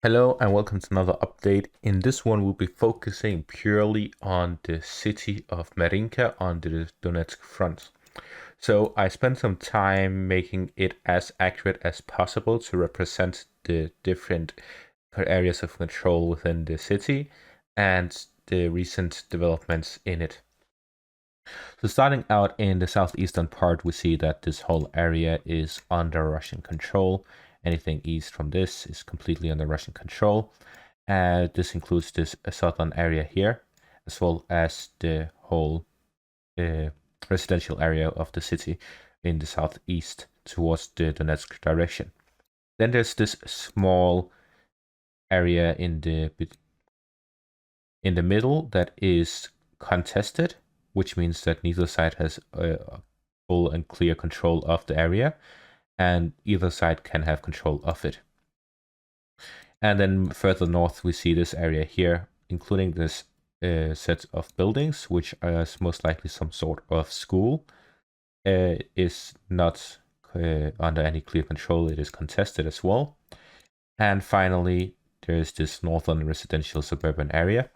Hello and welcome to another update. In this one, we'll be focusing purely on the city of Marinka on the Donetsk front. So I spent some time making it as accurate as possible to represent the different areas of control within the city and the recent developments in it. So starting out in the southeastern part, we see that this whole area is under Russian control. Anything east from this is completely under Russian control. This includes this southern area here, as well as the whole residential area of the city in the southeast towards the Donetsk direction. Then there's this small area in the middle that is contested, which means that neither side has full and clear control of the area, and either side can have control of it. And then further north, we see this area here, including this set of buildings, which is most likely some sort of school, is not under any clear control. It is contested as well. And finally, there's this northern residential suburban area,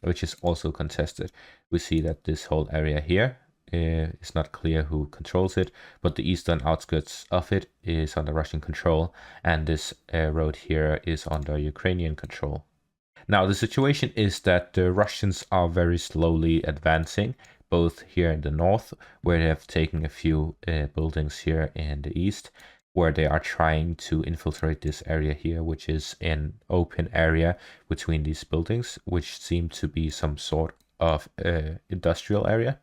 which is also contested. We see that this whole area here is not clear who controls it, but the eastern outskirts of it is under Russian control, and this road here is under Ukrainian control. Now, the situation is that the Russians are very slowly advancing, both here in the north, where they have taken a few buildings here in the east, where they are trying to infiltrate this area here, which is an open area between these buildings, which seem to be some sort of industrial area.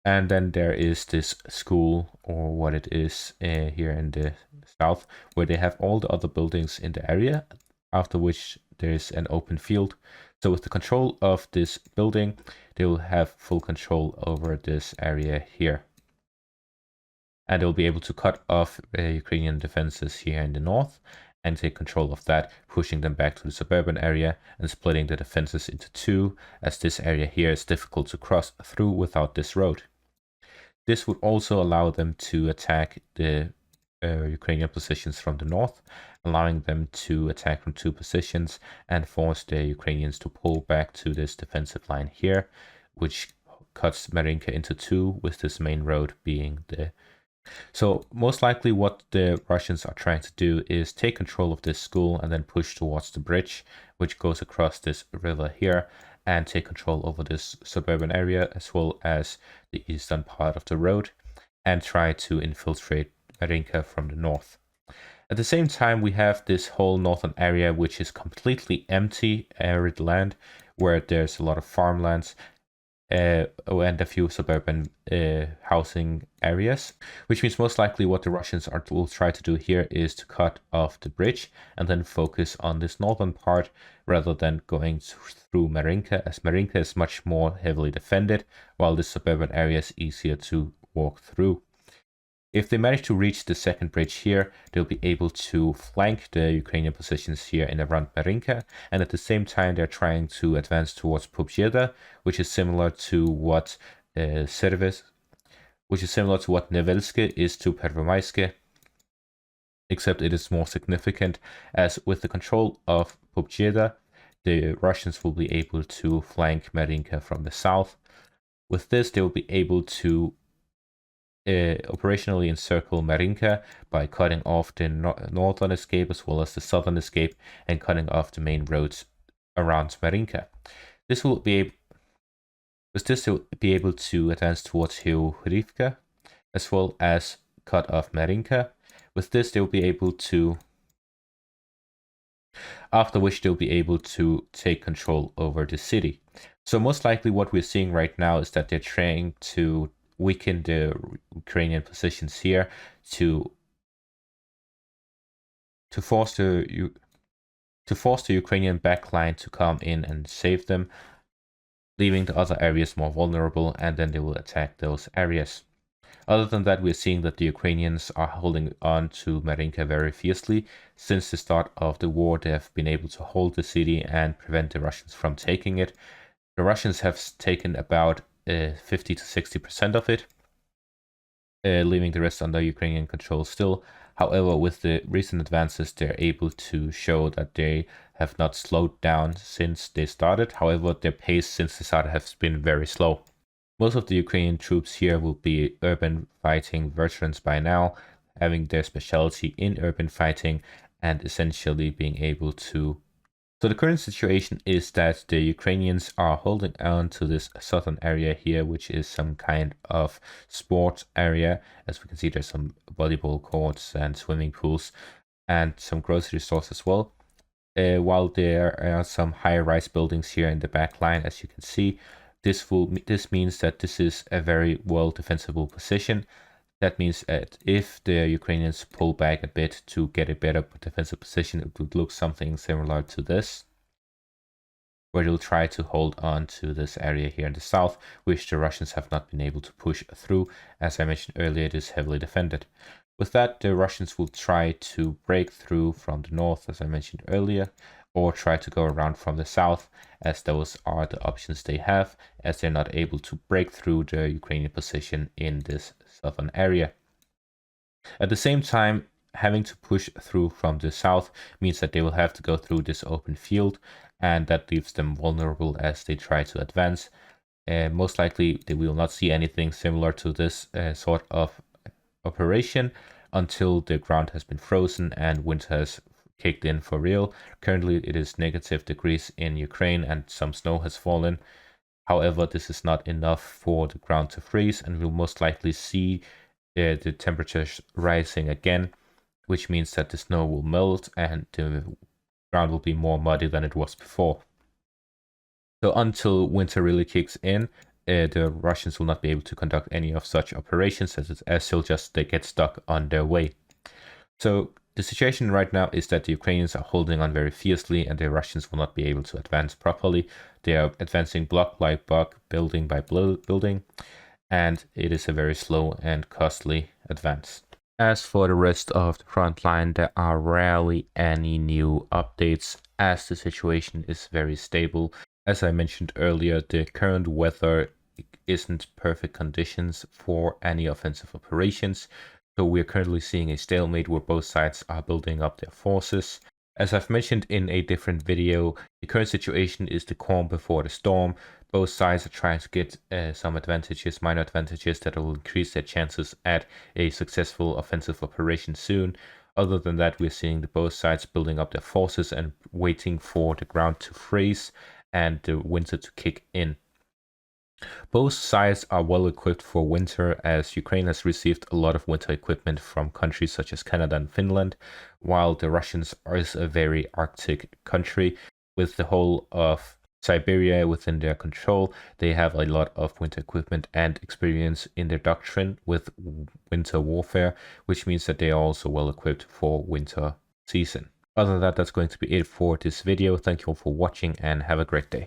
And then there is this school, or what it is here in the south, where they have all the other buildings in the area, after which there is an open field. So with the control of this building, they will have full control over this area here. And they'll be able to cut off Ukrainian defenses here in the north and take control of that, pushing them back to the suburban area and splitting the defenses into two, as this area here is difficult to cross through without this road. This would also allow them to attack the Ukrainian positions from the north, allowing them to attack from two positions and force the Ukrainians to pull back to this defensive line here, which cuts Marinka into two, with this main road being the... So most likely what the Russians are trying to do is take control of this school and then push towards the bridge, which goes across this river here, and take control over this suburban area as well as the eastern part of the road, and try to infiltrate Marinka from the north. At the same time, we have this whole northern area, which is completely empty, arid land, where there's a lot of farmlands and a few suburban housing areas, which means most likely what the Russians will try to do here is to cut off the bridge and then focus on this northern part rather than going through Marinka, as Marinka is much more heavily defended, while this suburban area is easier to walk through. If they manage to reach the second bridge here, they'll be able to flank the Ukrainian positions here in around Marinka, and at the same time they're trying to advance towards Pobjeda, which is similar to what Serves, which is similar to what Nevelske is to Pervomaiske, except it is more significant, as with the control of Pobjeda, the Russians will be able to flank Marinka from the south. With this, they will be able to operationally encircle Marinka by cutting off the northern escape as well as the southern escape and cutting off the main roads around Marinka. This will be able, with this they will be able to advance towards Hiorivka as well as cut off Marinka. With this they will be able to, after which they'll be able to take control over the city. So most likely what we're seeing right now is that they're trying to weaken the Ukrainian positions here to force the Ukrainian backline to come in and save them, leaving the other areas more vulnerable, and then they will attack those areas. Other than that, we're seeing that the Ukrainians are holding on to Marinka very fiercely. Since the start of the war, they have been able to hold the city and prevent the Russians from taking it. The Russians have taken about 50 to 60% of it, leaving the rest under Ukrainian control still. However, with the recent advances, they're able to show that they have not slowed down since they started. However, their pace since they started has been very slow. Most of the Ukrainian troops here will be urban fighting veterans by now, having their specialty in urban fighting and essentially being able to. So the current situation is that the Ukrainians are holding on to this southern area here, which is some kind of sports area. As we can see, there's some volleyball courts and swimming pools and some grocery stores as well. While there are some high-rise buildings here in the back line, as you can see, this means that this is a very well defensible position. That means that if the Ukrainians pull back a bit to get a better defensive position, it would look something similar to this, where they'll try to hold on to this area here in the south, which the Russians have not been able to push through. As I mentioned earlier, it is heavily defended. With that, the Russians will try to break through from the north, as I mentioned earlier, or try to go around from the south, as those are the options they have, as they're not able to break through the Ukrainian position in this southern area. At the same time, having to push through from the south means that they will have to go through this open field, and that leaves them vulnerable as they try to advance. Most likely, they will not see anything similar to this sort of operation until the ground has been frozen and winter has kicked in for real. Currently, it is -degrees in Ukraine and some snow has fallen. However, this is not enough for the ground to freeze, and we'll most likely see the temperatures rising again, which means that the snow will melt and the ground will be more muddy than it was before. So until winter really kicks in, the Russians will not be able to conduct any of such operations, as they get stuck on their way. So the situation right now is that the Ukrainians are holding on very fiercely, and the Russians will not be able to advance properly. They are advancing block by block, building by building, and it is a very slow and costly advance. As for the rest of the front line, there are rarely any new updates, as the situation is very stable. As I mentioned earlier, the current weather isn't perfect conditions for any offensive operations, so we're currently seeing a stalemate where both sides are building up their forces. As I've mentioned in a different video, the current situation is the calm before the storm. Both sides are trying to get some advantages, minor advantages that will increase their chances at a successful offensive operation soon. Other than that, we're seeing both sides building up their forces and waiting for the ground to freeze and the winter to kick in. Both sides are well equipped for winter, as Ukraine has received a lot of winter equipment from countries such as Canada and Finland, while the Russians are a very Arctic country. With the whole of Siberia within their control, they have a lot of winter equipment and experience in their doctrine with winter warfare, which means that they are also well equipped for winter season. Other than that, that's going to be it for this video. Thank you all for watching and have a great day.